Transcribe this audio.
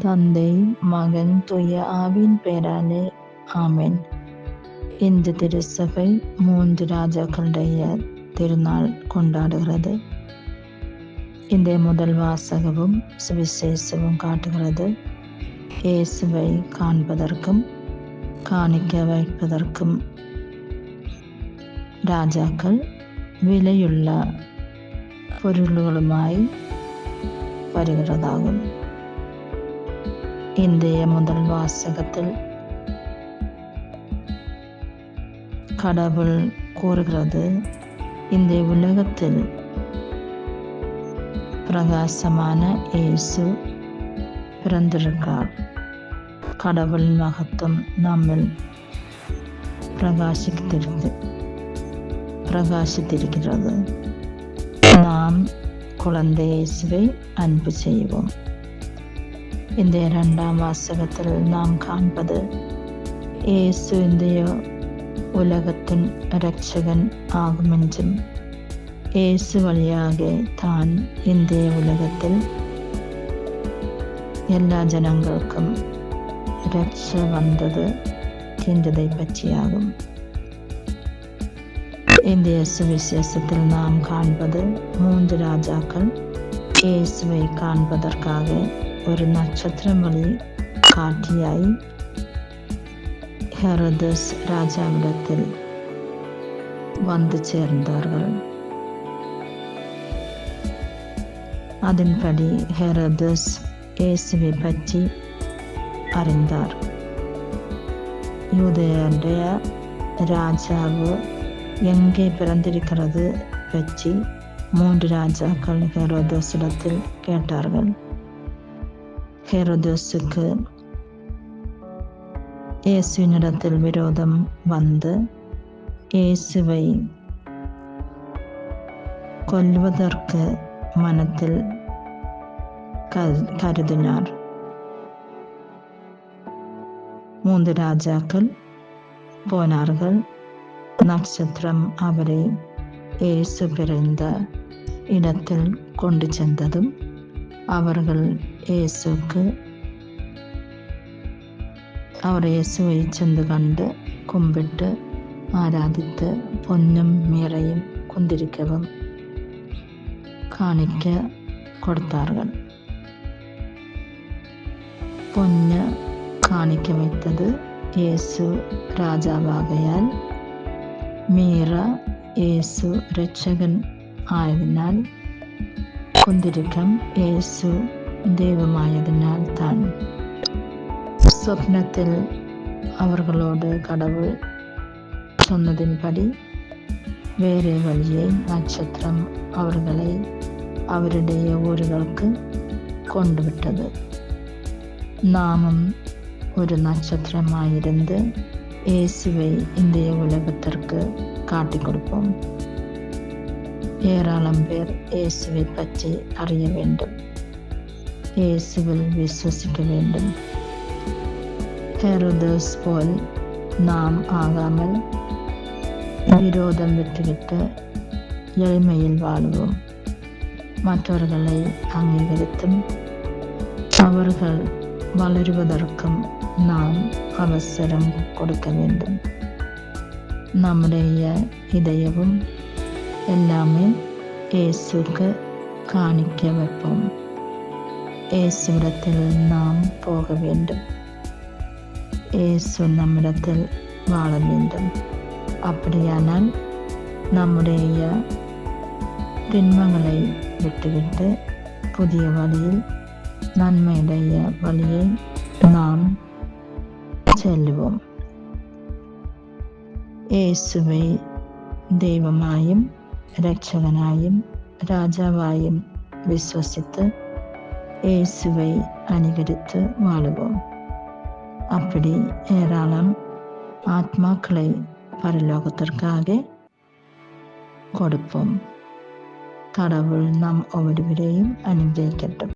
தந்தை, மகன், தூய ஆவியின் பெயராலே ஆமென். இந்த திருச்சபை 3 ராஜாக்களுடைய திருநாள் கொண்டாடுகிறது. இந்த முதல் வாசகமும் சுவிசேஷமும் காட்டுகிறது, இயேசுவை காண்பதற்கும் காணிக்க வைப்பதற்கும் ராஜாக்கள் விலையுள்ள பொருள்களுமாய் வருகிறதாகும். இன்றைய முதல் வாசகத்தில் கடவுள் கூறுகிறது, இந்த உலகத்தில் பிரகாசமான இயேசு பிறந்திருக்கிறார். கடவுள் மகத்துவம் நம்மில் பிரகாசித்திருக்கிறது. நாம் குழந்தை இயேசுவை அன்பு செய்வோம். இந்த 2ஆம் வாசகத்தில் நாம் காண்பது, இயேசு இந்த உலகத்தின் இரட்சகன் ஆகும் என்றும், இயேசு வழியாக தான் இந்த உலகத்தில் எல்லா ஜனங்களுக்கும் இரட்ச வந்தது என்றதை பற்றியாகும். இந்த சுவிசேஷத்தில் நாம் காண்பது 3 ராஜாக்கள் இயேசுவை காண்பதற்காக ஒரு நட்சத்திரம் வழி காட்டியாய் ஹெரோதஸ் ராஜாவிடத்தில் வந்து சேர்ந்தார்கள். அதன்படி ஹெரோதஸ் இயேசுவை பற்றி அறிந்தார். யூதேயுடைய ராஜாவு எங்கே பிறந்திருக்கிறது பற்றி 3 ராஜாக்கள் ஹெரோதஸிடத்தில் கேட்டார்கள். ஹெரோதஸுக்கு இயேசுவினிடத்தில் விரோதம் வந்து இயேசுவை கொல்வதற்கு மனத்தில் கருதினார். 3 ராஜாக்கள் போனார்கள். நட்சத்திரம் அவரை இயேசு பிறந்த இடத்தில் கொண்டு சென்றதும் அவர்கள் இயேசுவை சென்று கண்டு கும்பிட்டு ஆராதித்து பொன்னும் மீரையும் குந்திரிக்கவும் காணிக்க கொடுத்தார்கள். பொன்னு காணிக்க வைத்தது இயேசு ராஜாவாகையால், மீரா இயேசு இரட்சகன் ஆயதினால், குந்திரிக்கம் இயேசு தெய்வமாயதினால் தான். சொப்னத்தில் அவர்களோடு கடவுள் சொன்னதின்படி வேறு வழியை நட்சத்திரம் அவர்களை அவருடைய ஊர்களுக்கு கொண்டு விட்டது. நாமும் ஒரு நட்சத்திரமாயிருந்து இயேசுவை இந்த உலகத்திற்கு காட்டிக் கொடுப்போம். ஏராளம் பேர் இயேசுவை பற்றி அறிய வேண்டும், இயேசுவில் விசுவசிக்க வேண்டும். ஹெரோதஸ் போல் நாம் ஆகாமல் விரோதம் விட்டுவிட்டு எளிமையில் வாழ்வோம். மற்றவர்களை அங்கீகரித்தும் அவர்கள் வளருவதற்கும் நாம் அவசரம் கொடுக்க வேண்டும். நம்முடைய இதயமும் எல்லாமே இயேசுக்கு காணிக்க வைப்போம். இயேசுவிடத்தில் நாம் போக வேண்டும். இயேசு நம்மிடத்தில் வாழ வேண்டும். அப்படியானால் நம்முடைய திண்மங்களை விட்டுவிட்டு புதிய வழியில், நன்மையுடைய வழியை நாம் செல்லுவோம். இயேசுவை தெய்வமாயும் இரட்சகனாயும் ராஜாவாயும் விசுவசித்து இயேசுவை அனுகரித்து வாழுவோம். அப்படி ஏராளம் ஆத்மாக்களை பரலோகத்திற்காக கொடுப்போம். கடவுள் நம் ஒவ்வொருவரையும் அனுகிரகிக்கட்டும்.